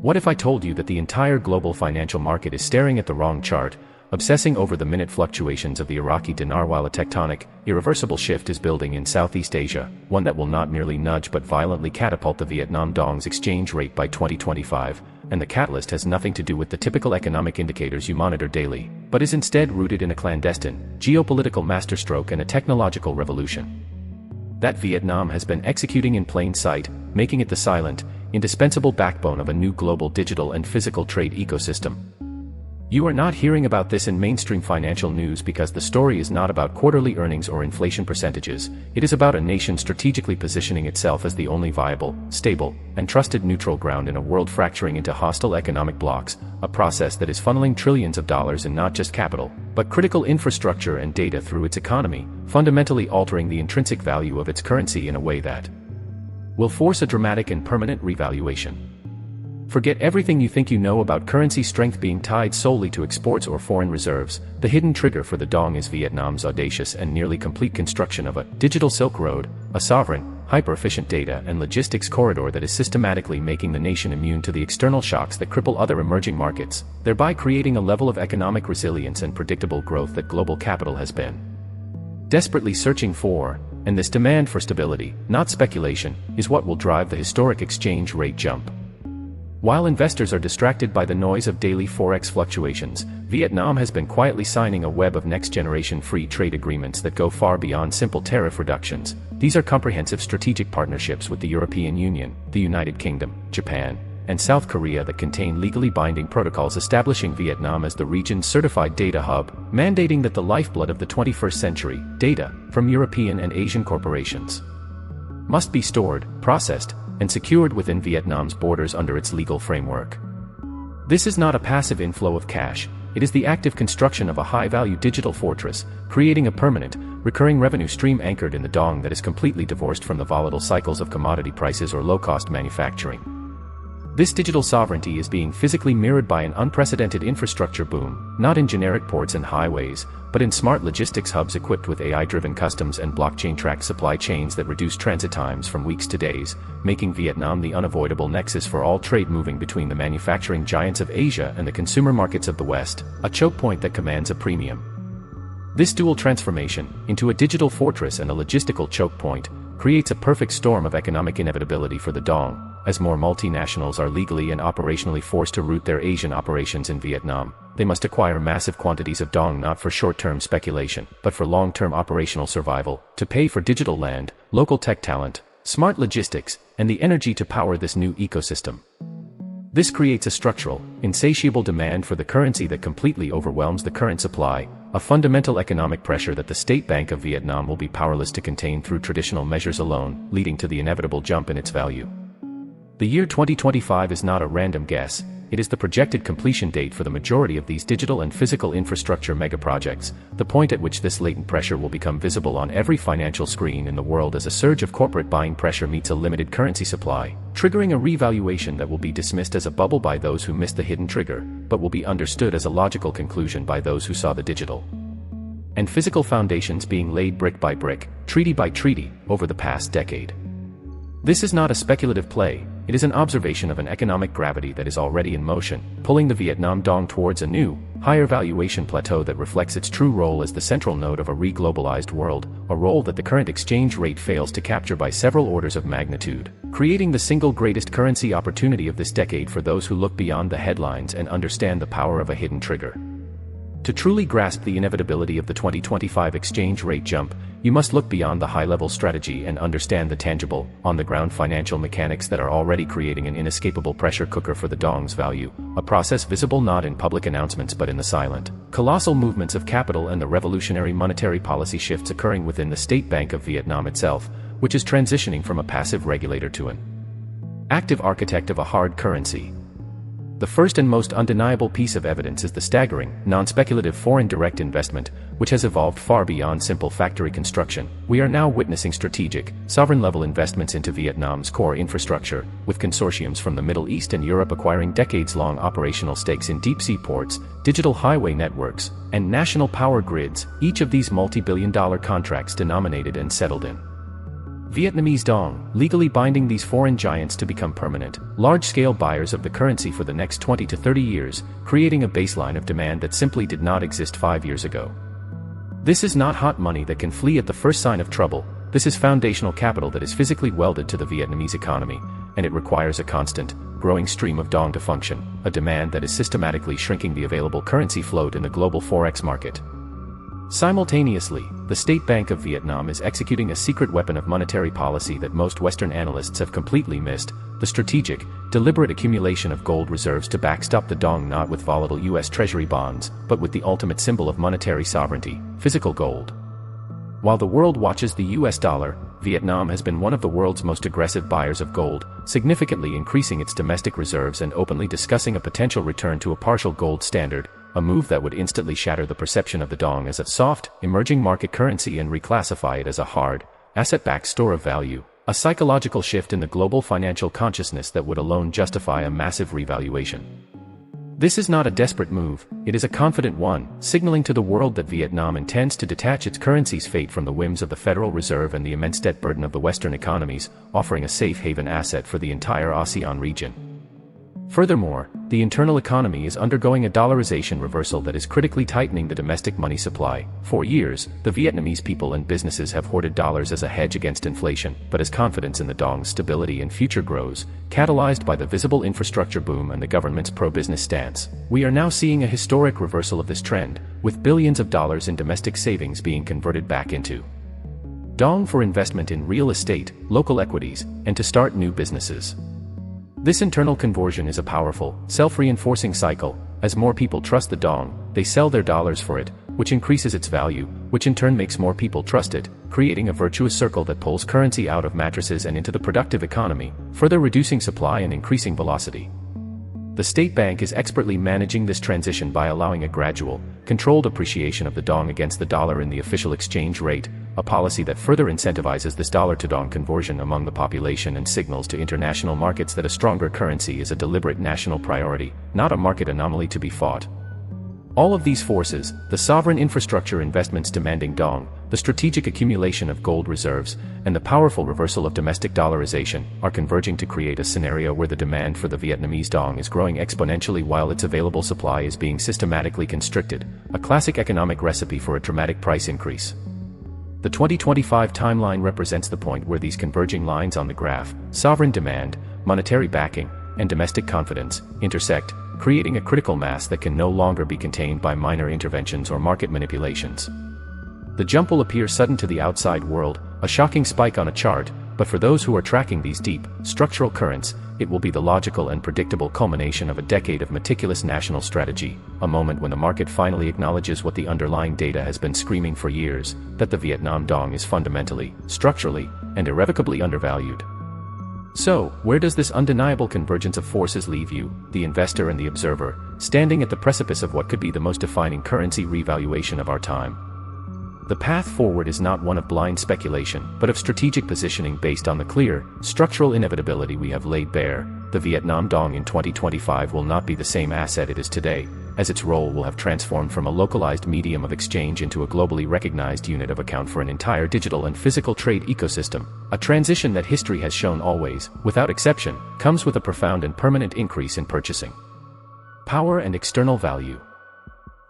What if I told you that the entire global financial market is staring at the wrong chart, obsessing over the minute fluctuations of the Iraqi dinar while a tectonic, irreversible shift is building in Southeast Asia, one that will not merely nudge but violently catapult the Vietnam dong's exchange rate by 2025, and the catalyst has nothing to do with the typical economic indicators you monitor daily, but is instead rooted in a clandestine, geopolitical masterstroke and a technological revolution that Vietnam has been executing in plain sight, making it the silent, indispensable backbone of a new global digital and physical trade ecosystem. You are not hearing about this in mainstream financial news because the story is not about quarterly earnings or inflation percentages. It is about a nation strategically positioning itself as the only viable, stable, and trusted neutral ground in a world fracturing into hostile economic blocks, a process that is funneling trillions of dollars in not just capital, but critical infrastructure and data through its economy, fundamentally altering the intrinsic value of its currency in a way that will force a dramatic and permanent revaluation. Forget everything you think you know about currency strength being tied solely to exports or foreign reserves. The hidden trigger for the dong is Vietnam's audacious and nearly complete construction of a digital Silk Road, a sovereign, hyper-efficient data and logistics corridor that is systematically making the nation immune to the external shocks that cripple other emerging markets, thereby creating a level of economic resilience and predictable growth that global capital has been desperately searching for, and this demand for stability, not speculation, is what will drive the historic exchange rate jump. While investors are distracted by the noise of daily Forex fluctuations, Vietnam has been quietly signing a web of next-generation free trade agreements that go far beyond simple tariff reductions. These are comprehensive strategic partnerships with the European Union, the United Kingdom, Japan, and South Korea that contain legally binding protocols establishing Vietnam as the region's certified data hub, mandating that the lifeblood of the 21st century, data, from European and Asian corporations, must be stored, processed, and secured within Vietnam's borders under its legal framework. This is not a passive inflow of cash, it is the active construction of a high-value digital fortress, creating a permanent, recurring revenue stream anchored in the dong that is completely divorced from the volatile cycles of commodity prices or low-cost manufacturing. This digital sovereignty is being physically mirrored by an unprecedented infrastructure boom, not in generic ports and highways, but in smart logistics hubs equipped with AI-driven customs and blockchain-tracked supply chains that reduce transit times from weeks to days, making Vietnam the unavoidable nexus for all trade moving between the manufacturing giants of Asia and the consumer markets of the West, a choke point that commands a premium. This dual transformation, into a digital fortress and a logistical choke point, creates a perfect storm of economic inevitability for the dong, as more multinationals are legally and operationally forced to root their Asian operations in Vietnam. They must acquire massive quantities of dong not for short-term speculation, but for long-term operational survival, to pay for digital land, local tech talent, smart logistics, and the energy to power this new ecosystem. This creates a structural, insatiable demand for the currency that completely overwhelms the current supply, a fundamental economic pressure that the State Bank of Vietnam will be powerless to contain through traditional measures alone, leading to the inevitable jump in its value. The year 2025 is not a random guess, it is the projected completion date for the majority of these digital and physical infrastructure megaprojects, the point at which this latent pressure will become visible on every financial screen in the world as a surge of corporate buying pressure meets a limited currency supply, triggering a revaluation that will be dismissed as a bubble by those who missed the hidden trigger, but will be understood as a logical conclusion by those who saw the digital and physical foundations being laid brick by brick, treaty by treaty, over the past decade. This is not a speculative play, it is an observation of an economic gravity that is already in motion, pulling the Vietnam dong towards a new, higher valuation plateau that reflects its true role as the central node of a re-globalized world, a role that the current exchange rate fails to capture by several orders of magnitude, creating the single greatest currency opportunity of this decade for those who look beyond the headlines and understand the power of a hidden trigger. To truly grasp the inevitability of the 2025 exchange rate jump, you must look beyond the high-level strategy and understand the tangible, on-the-ground financial mechanics that are already creating an inescapable pressure cooker for the dong's value, a process visible not in public announcements but in the silent, colossal movements of capital and the revolutionary monetary policy shifts occurring within the State Bank of Vietnam itself, which is transitioning from a passive regulator to an active architect of a hard currency. The first and most undeniable piece of evidence is the staggering, non-speculative foreign direct investment, which has evolved far beyond simple factory construction. We are now witnessing strategic, sovereign-level investments into Vietnam's core infrastructure, with consortiums from the Middle East and Europe acquiring decades-long operational stakes in deep-sea ports, digital highway networks, and national power grids, each of these multi-billion-dollar contracts denominated and settled in Vietnamese dong, legally binding these foreign giants to become permanent, large-scale buyers of the currency for the next 20 to 30 years, creating a baseline of demand that simply did not exist 5 years ago. This is not hot money that can flee at the first sign of trouble. This is foundational capital that is physically welded to the Vietnamese economy, and it requires a constant, growing stream of dong to function, a demand that is systematically shrinking the available currency float in the global Forex market. Simultaneously, the State Bank of Vietnam is executing a secret weapon of monetary policy that most Western analysts have completely missed, the strategic, deliberate accumulation of gold reserves to backstop the dong, not with volatile U.S. Treasury bonds, but with the ultimate symbol of monetary sovereignty, physical gold. While the world watches the U.S. dollar, Vietnam has been one of the world's most aggressive buyers of gold, significantly increasing its domestic reserves and openly discussing a potential return to a partial gold standard, a move that would instantly shatter the perception of the dong as a soft, emerging market currency and reclassify it as a hard, asset-backed store of value, a psychological shift in the global financial consciousness that would alone justify a massive revaluation. This is not a desperate move, it is a confident one, signaling to the world that Vietnam intends to detach its currency's fate from the whims of the Federal Reserve and the immense debt burden of the Western economies, offering a safe haven asset for the entire ASEAN region. Furthermore, the internal economy is undergoing a dollarization reversal that is critically tightening the domestic money supply. For years, the Vietnamese people and businesses have hoarded dollars as a hedge against inflation, but as confidence in the dong's stability and future grows, catalyzed by the visible infrastructure boom and the government's pro-business stance, we are now seeing a historic reversal of this trend, with billions of dollars in domestic savings being converted back into dong for investment in real estate, local equities, and to start new businesses. This internal conversion is a powerful, self-reinforcing cycle. As more people trust the dong, they sell their dollars for it, which increases its value, which in turn makes more people trust it, creating a virtuous circle that pulls currency out of mattresses and into the productive economy, further reducing supply and increasing velocity. The State Bank is expertly managing this transition by allowing a gradual, controlled appreciation of the dong against the dollar in the official exchange rate, a policy that further incentivizes this dollar-to-dong conversion among the population and signals to international markets that a stronger currency is a deliberate national priority, not a market anomaly to be fought. All of these forces, the sovereign infrastructure investments demanding dong, the strategic accumulation of gold reserves, and the powerful reversal of domestic dollarization, are converging to create a scenario where the demand for the Vietnamese dong is growing exponentially while its available supply is being systematically constricted, a classic economic recipe for a dramatic price increase. The 2025 timeline represents the point where these converging lines on the graph, sovereign demand, monetary backing, and domestic confidence, intersect, creating a critical mass that can no longer be contained by minor interventions or market manipulations. The jump will appear sudden to the outside world, a shocking spike on a chart, but for those who are tracking these deep, structural currents, it will be the logical and predictable culmination of a decade of meticulous national strategy, a moment when the market finally acknowledges what the underlying data has been screaming for years, that the Vietnam dong is fundamentally, structurally, and irrevocably undervalued. So, where does this undeniable convergence of forces leave you, the investor and the observer, standing at the precipice of what could be the most defining currency revaluation of our time? The path forward is not one of blind speculation, but of strategic positioning based on the clear, structural inevitability we have laid bare. The Vietnam dong in 2025 will not be the same asset it is today, as its role will have transformed from a localized medium of exchange into a globally recognized unit of account for an entire digital and physical trade ecosystem, a transition that history has shown always, without exception, comes with a profound and permanent increase in purchasing power and external value.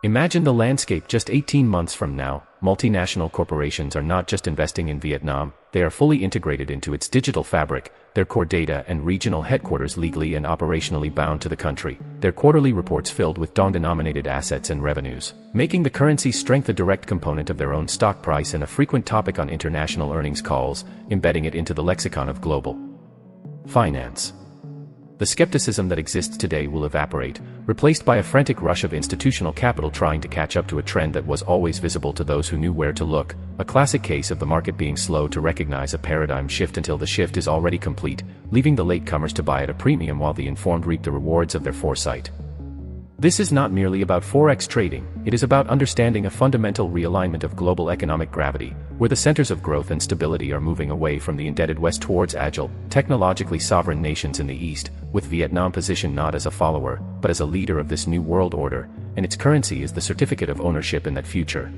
Imagine the landscape just 18 months from now. Multinational corporations are not just investing in Vietnam, they are fully integrated into its digital fabric, their core data and regional headquarters legally and operationally bound to the country, their quarterly reports filled with dong-denominated assets and revenues, making the currency's strength a direct component of their own stock price and a frequent topic on international earnings calls, embedding it into the lexicon of global finance. The skepticism that exists today will evaporate, replaced by a frantic rush of institutional capital trying to catch up to a trend that was always visible to those who knew where to look, a classic case of the market being slow to recognize a paradigm shift until the shift is already complete, leaving the latecomers to buy at a premium while the informed reap the rewards of their foresight. This is not merely about Forex trading, it is about understanding a fundamental realignment of global economic gravity, where the centers of growth and stability are moving away from the indebted West towards agile, technologically sovereign nations in the East, with Vietnam positioned not as a follower, but as a leader of this new world order, and its currency is the certificate of ownership in that future.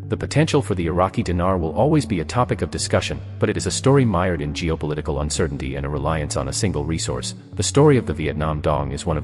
The The potential for the Iraqi dinar will always be a topic of discussion, but it is a story mired in geopolitical uncertainty and a reliance on a single resource. The story of the Vietnam Dong is one of